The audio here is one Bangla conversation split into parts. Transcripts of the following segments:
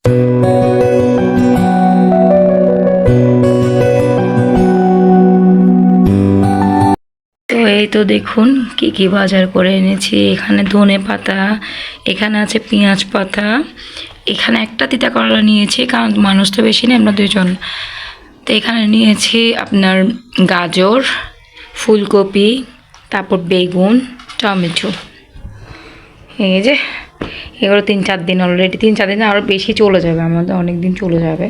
এই তো দেখুন কি কি বাজার করে এনেছি। এখানে ধনে পাতা, এখানে আছে পেঁয়াজ পাতা, এখানে একটা তিতা করলা নিয়েছি কারণ মানুষ তো বেশি না, আমরা দুজন। তো এখানে নিয়েছি আপনার গাজর, ফুলকপি, তারপর বেগুন, টমেটো। এই যে এগুলো 3-4 দিন অলরেডি, 3-4 দিন আরও বেশি চলে যাবে, আমাদের অনেক দিন চলে যাবে।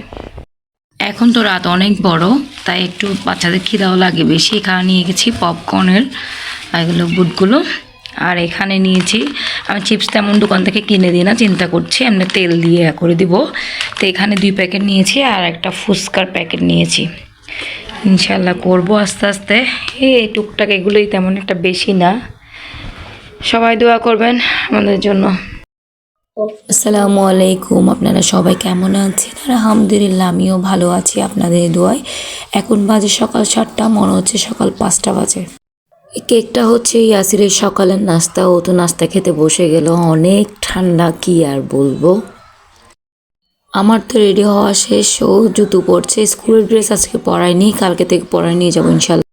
এখন তো রাত অনেক বড়, তাই একটু বাচ্চাদের খিদাও লাগে বেশি। এখানে নিয়ে গেছি পপকর্নের এগুলো বুটগুলো, আর এখানে নিয়েছি আমি চিপস, তেমন দোকান থেকে কিনে দিই না, চিন্তা করছি এমনি তেল দিয়ে করে দিব। তো এখানে 2 প্যাকেট নিয়েছি আর একটা ফুচকার প্যাকেট নিয়েছি। ইনশাল্লাহ করবো আস্তে আস্তে। এই টুকটাক এগুলোই, তেমন একটা বেশি না। সবাই দোয়া করবেন আমাদের জন্য। আসসালামু আলাইকুম, আপনারা সবাই কেমন আছেন? আলহামদুলিল্লাহ আমিও ভালো আছি আপনাদের দোয়ায়। এখন বাজে সকাল 7টা, মনে হচ্ছে সকাল 5টা বাজে। এই কেকটা হচ্ছে ইয়াসিরের সকালের নাস্তা, ও তো নাস্তা খেতে বসে গেল। অনেক ঠান্ডা, কি আর বলবো। আমার তো রেডি হওয়া শেষ, ও জুতো পরছে। স্কুলের ড্রেস আজকে পরাইনি, কালকে থেকে পরাই নিয়ে যাবো ইনশাল্লাহ।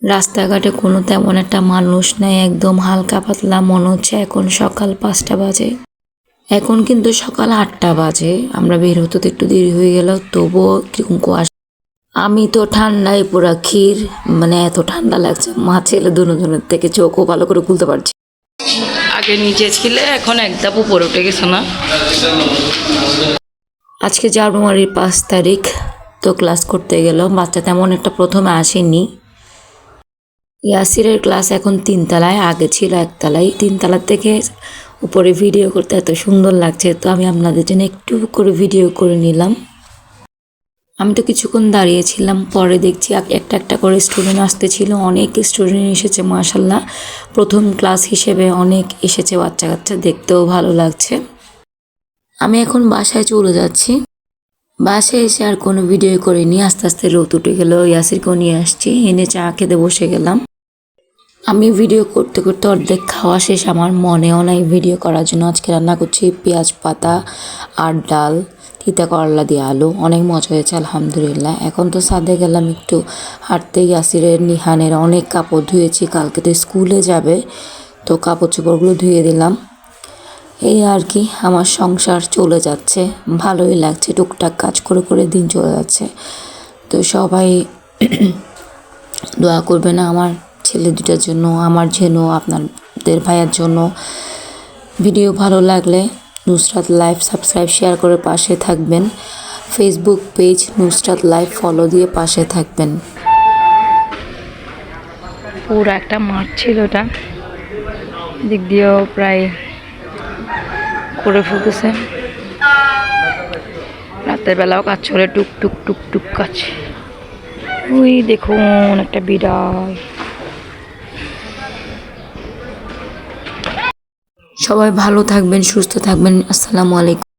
রাস্তাঘাটে কোনো তেমন একটা মানুষ নাই, একদম হালকা পাতলা, মনে হচ্ছে এখন সকাল 5টা বাজে। এখন কিন্তু সকাল 8টা বাজে। আমরা বের হতে তো একটু দেরি হয়ে গেল, তবুও কিরকম কুয়াশা। আমি তো ঠান্ডায় পুরা ক্ষীর, মানে এত ঠান্ডা লাগছে, মা ছেলে দুজনের থেকে চোখও ভালো করে খুলতে পারছি। আগে নিচে ছিলে, এখন একদম উপরে উঠে গেছে না। আজকে জানুয়ারির 5 তারিখ, তো ক্লাস করতে গেল। বাচ্চা তেমন একটা প্রথমে আসেনি। ইয়াসিরের ক্লাস এখন 3 তলায়, আগে ছিল 1 তলায়। 3 তলার থেকে উপরে ভিডিও করতে এত সুন্দর লাগছে, তো আমি আপনাদের জন্য একটু করে ভিডিও করে নিলাম। আমি তো কিছুক্ষণ দাঁড়িয়েছিলাম, পরে দেখছি একটা একটা করে স্টুডেন্ট আসতেছিল। অনেক স্টুডেন্ট এসেছে মাশাল্লাহ, প্রথম ক্লাস হিসেবে অনেক এসেছে বাচ্চা কাচ্চা, দেখতেও ভালো লাগছে। আমি এখন বাসায় চলে যাচ্ছি। বাসায় এসে আর কোনো ভিডিও করিনি, আস্তে আস্তে রোদ উঠে গেল। ইয়াসিরকেও নিয়ে আসছি, এনে চা খেতে বসে গেলাম। আমি ভিডিও করতে করতে অর্ধেক খাওয়া শেষ, আমার মনেও নাই ভিডিও করার জন্য। আজকে রান্না করছি পেঁয়াজ পাতা আর ডাল, তিতা করলা দিয়ে আলু, অনেক মজা হয়েছে আলহামদুলিল্লাহ। এখন তো ছাদে গেলাম একটু হাঁটতে। ইয়াসিরের, নিহানের অনেক কাপড় ধুয়েছি, কালকে তো স্কুলে যাবে, তো কাপড় চোপড়গুলো ধুয়ে দিলাম। এই আর কি, আমার সংসার চলে যাচ্ছে, ভালোই লাগছে। টুকটাক কাজ করে করে দিন চলে যাচ্ছে। তো সবাই দোয়া করবে না আমার ছেলে দুটার জন্য, আমার জন্য, আপনাদের ভাইয়ের জন্য। ভিডিও ভালো লাগলে নুসরাত লাইফ সাবস্ক্রাইব, শেয়ার করে পাশে থাকবেন। Facebook page Nusrat life follow দিয়ে পাশে থাকবেন। পুরো একটা মাঠ ছিল ওটা, দিক দিয়েও প্রায় করে ফেলতেছে। রাতের বেলাও কাজ চলে, টুক টুক টুক টুক কাজ। ওই দেখুন একটা বিড়াল। সবাই ভালো থাকবেন, সুস্থ থাকবেন। আসসালামু আলাইকুম।